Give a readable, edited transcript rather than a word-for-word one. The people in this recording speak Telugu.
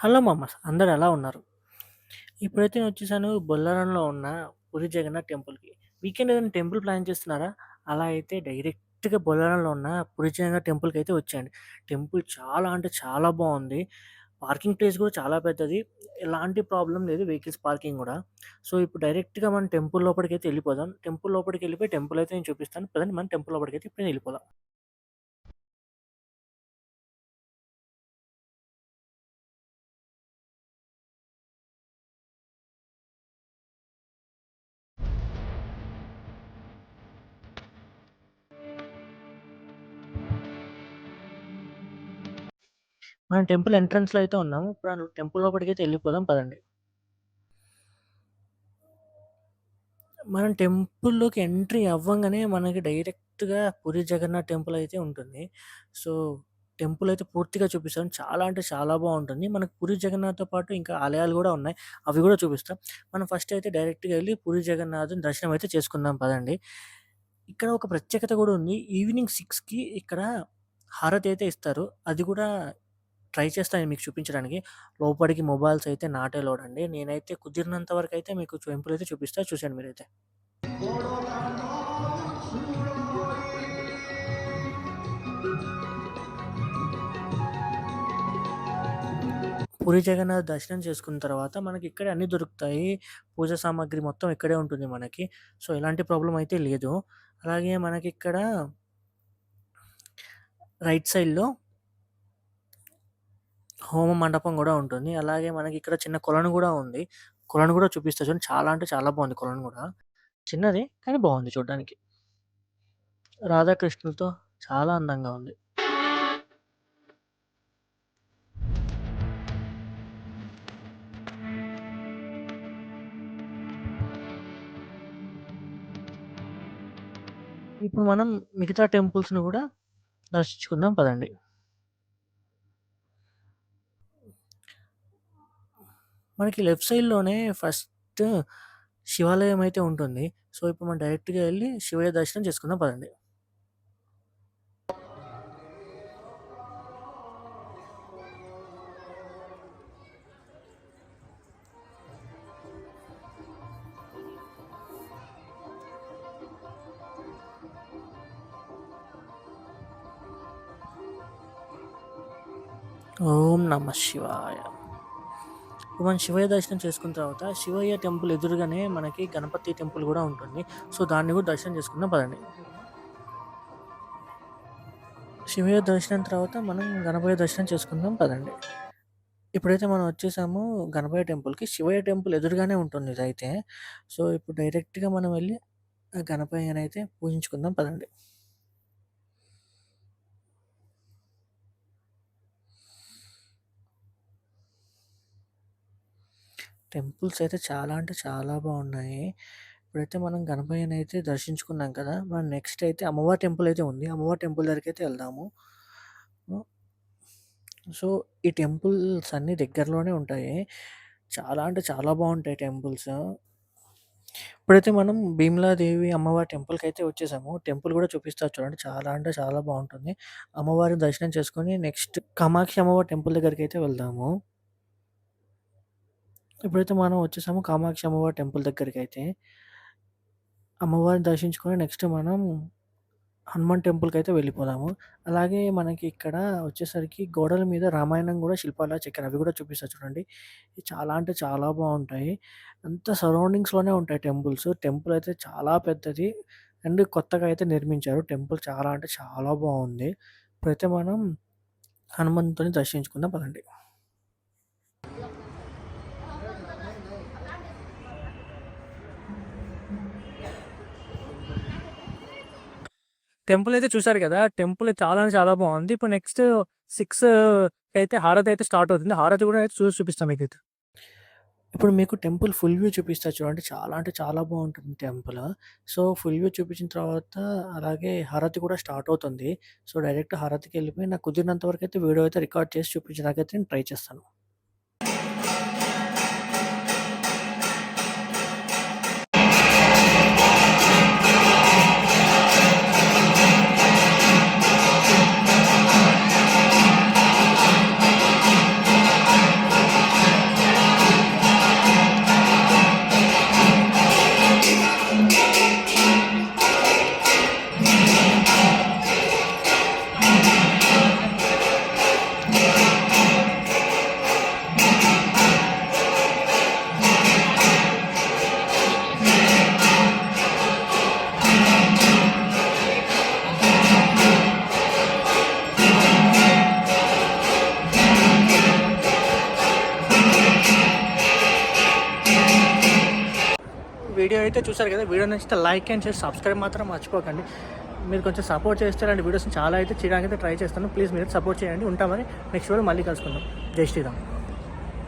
హలో మామ! అందరూ ఎలా ఉన్నారు? ఇప్పుడైతే నేనొచ్చేసాను బొల్లారంలో ఉన్న పూరి జగన్నాథ్ టెంపుల్‌కి. వీకెండ్ ఏదైనా టెంపుల్ ప్లాన్ చేస్తున్నారా? అలా అయితే డైరెక్ట్‌గా బొల్లారంలో ఉన్న పూరి జగన్నాథ్ టెంపుల్‌కైతే వచ్చేయండి. టెంపుల్ చాలా అంటే చాలా బావుంది. పార్కింగ్ ప్లేస్ కూడా చాలా పెద్దది. ఎలాంటి ప్రాబ్లమ్ లేదు వెహికల్స్ పార్కింగ్ గూడా. సో, ఇప్పుడు డైరెక్ట్‌గా మనం టెంపుల్ లోపటికైతే ఎళ్ళిపోదాం. టెంపుల్ లోపటికెళ్ళిపోయి టెంపుల్ అయితే నేను చూపిస్తాను. పదండి మనం టెంపుల్ లోపటికైతే ఇప్పుడే ఎళ్ళిపోదాం. మనం టెంపుల్ ఎంట్రన్స్‌లో అయితే ఉన్నాము. ఇప్పుడు టెంపుల్ లోపటికైతే ఎళ్ళిపోదాం పదండి. మనం టెంపుల్‌లోకి ఎంట్రీ అవ్వంగానే మనకి డైరెక్ట్‌గా పూరి జగన్నాథ్ టెంపుల్ అయితే ఉంటుంది. సో, టెంపుల్ అయితే పూర్తిగా చూపిస్తాను. చాలా అంటే చాలా బావుంటుంది. మనకు పూరి జగన్నాథ్‌తో పాటు ఇంకా ఆలయాలు గూడా ఉన్నాయి. అవి గూడా చూపిస్తాం. మనం ఫస్ట్ అయితే డైరెక్ట్‌గా ఎళ్లి పూరి జగన్నాథుని దర్శనం అయితే చేసుకుందాం పదండి. ఇక్కడ ఒక ప్రత్యేకత గూడా ఉంది. ఈవినింగ్ 6కి ఇక్కడ హారతి అయితే ఇస్తారు. అది గూడా ట్రై చేస్తాను మీకు చూపించడానికి. లోపలికి మొబైల్స్ అయితే నాట్ అలౌడ్ అండి. నేనైతే కుదిరినంత వరకైతే మీకు టెంపుల్ అయితే చూపిస్తా. చూసేయండి మీరైతే. పూరి జగన్నాథ్ దర్శనం చేసుకున్న తర్వాత మనకిక్కడే అన్నీ దొరుకుతాయి. పూజా సామాగ్రి మొత్తం ఇక్కడే ఉంటుంది మనకి. సో, ఎలాంటి ప్రాబ్లమ్ అయితే లేదు. అలాగే మనకిక్కడ రైట్ సైడ్‌లో హోమ మండపం గూడా ఉంటుంది. అలాగే మనకిక్కడ చిన్న కొలను గూడా ఉంది. కొలను గూడా చూపిస్తా చూడండి. చాలా అంటే చాలా బావుంది కొలను గూడా. చిన్నదే కానీ బావుంది చూడ్డానికి. రాధాకృష్ణులతో చాలా అందంగా ఉంది. ఇప్పుడు మనం మిగతా టెంపుల్స్‌ని గూడా దర్శించుకుందాం పదండి. మనకి లెఫ్ట్ సైడ్‌లోనే ఫస్ట్ శివాలయం అయితే ఉంటుంది. సో, ఇప్పుడు మనం డైరెక్ట్‌గా ఎళ్లి శివయ్య దర్శనం చేసుకుందాం పదండి. ఓం నమః శివాయ. ఇప్పుడు మనం శివయ్య దర్శనం చేసుకున్న తర్వాత శివయ్య టెంపుల్ ఎదురుగానే మనకి గణపతి టెంపుల్ గూడా ఉంటుంది. సో, దాన్ని గూడా దర్శనం చేసుకుందాం పదండి. శివయ్య దర్శనం తర్వాత మనం గణపయ్య దర్శనం చేసుకుందాం పదండి. ఇప్పుడైతే మనం వచ్చేసాము గణపయ్య టెంపుల్‌కి. శివయ్య టెంపుల్ ఎదురుగానే ఉంటుంది ఇదైతే. సో, ఇప్పుడు డైరెక్ట్‌గా మనం వెళ్లి ఆ గణపయ్యనైతే పూజించుకుందాం పదండి. టెంపుల్స్ అయితే చాలా అంటే చాలా బాగున్నాయి. ఇప్పుడైతే మనం గణపయ్యనైతే దర్శించుకున్నాం కదా! మనం నెక్స్ట్ అయితే అమ్మవారి టెంపుల్ అయితే ఉంది. అమ్మవారి టెంపుల్ దగ్గరికైతే వెళ్దాము. హ్మ్. సో, ఈ టెంపుల్స్ అన్నీ దగ్గరలోనే ఉంటాయి. చాలా అంటే చాలా బావుంటాయి టెంపుల్స్. ఇప్పుడైతే మనం భీమిలాదేవి అమ్మవారి టెంపుల్‌కైతే వచ్చేసాము. టెంపుల్ గూడా చూపిస్తా చూడండి. చాలా అంటే చాలా బావుంటుంది. అమ్మవారిని దర్శనం చేసుకొని నెక్స్ట్ కామాక్షి అమ్మవారి టెంపుల్ దగ్గరికైతే వెళ్దాము. ఇప్పుడైతే మనం వచ్చేసాము కామాక్షి అమ్మవారి టెంపుల్ దగ్గరికైతే. అమ్మవారిని దర్శించుకొని నెక్స్ట్ మనం హనుమాన్ టెంపుల్‌కైతే వెళ్ళిపోదాము. అలాగే మనకి ఇక్కడ వచ్చేసరికి గోడల మీద రామాయణం గూడా శిల్పాలా చెక్కారు. అవి గూడా చూపిస్తా చూడండి. ఇవి చాలా అంటే చాలా బావుంటాయి. అంతా సరౌండింగ్స్‌లోనే ఉంటాయి టెంపుల్స్. టెంపుల్ అయితే చాలా పెద్దది. అండ్ కొత్తగా అయితే నిర్మించారు. టెంపుల్ చాలా అంటే చాలా బావుంది. ఇప్పుడైతే మనం హనుమంతుని దర్శించుకుందాం పదండి. టెంపుల్ అయితే చూసారు గదా! టెంపుల్ చాలా అంటే చాలా బావుంది. ఇప్పుడు నెక్స్ట్ 6 కైతే హారతి అయితే స్టార్ట్ అవుతుంది. హారతి గూడా అయితే చూసి చూపిస్తా మీకైతే. ఇప్పుడు మీకు టెంపుల్ ఫుల్ వ్యూ చూపిస్తా చూడండి. చాలా అంటే చాలా బావుంటుంది టెంపుల్. సో, ఫుల్ వ్యూ చూపించిన తర్వాత అలాగే హారతి కూడా స్టార్ట్ అవుతుంది. సో, డైరెక్ట్ హారతికెళ్ళిపోయి నాకు కుదిరినంత వరకైతే వీడియో అయితే రికార్డ్ చేసి చూపించడానికైతే నేను ట్రై చేస్తాను. వీడియో అయితే చూసారు కదా, వీడియో నచ్చితే లైక్ అండ్ షేర్, సబ్స్క్రైబ్ మాత్రం మర్చిపోకండి. మీరు కొంచెం సపోర్ట్ చేస్తే ఇలాంటి వీడియోస్ని చాలా అయితే చేయడానికి అయితే ట్రై చేస్తాను. ప్లీజ్ మీరు సపోర్ట్ చేయండి. ఉంటామని నెక్స్ట్ వీడియో మళ్ళీ కలుసుకుందాం. జై శ్రీరామ్.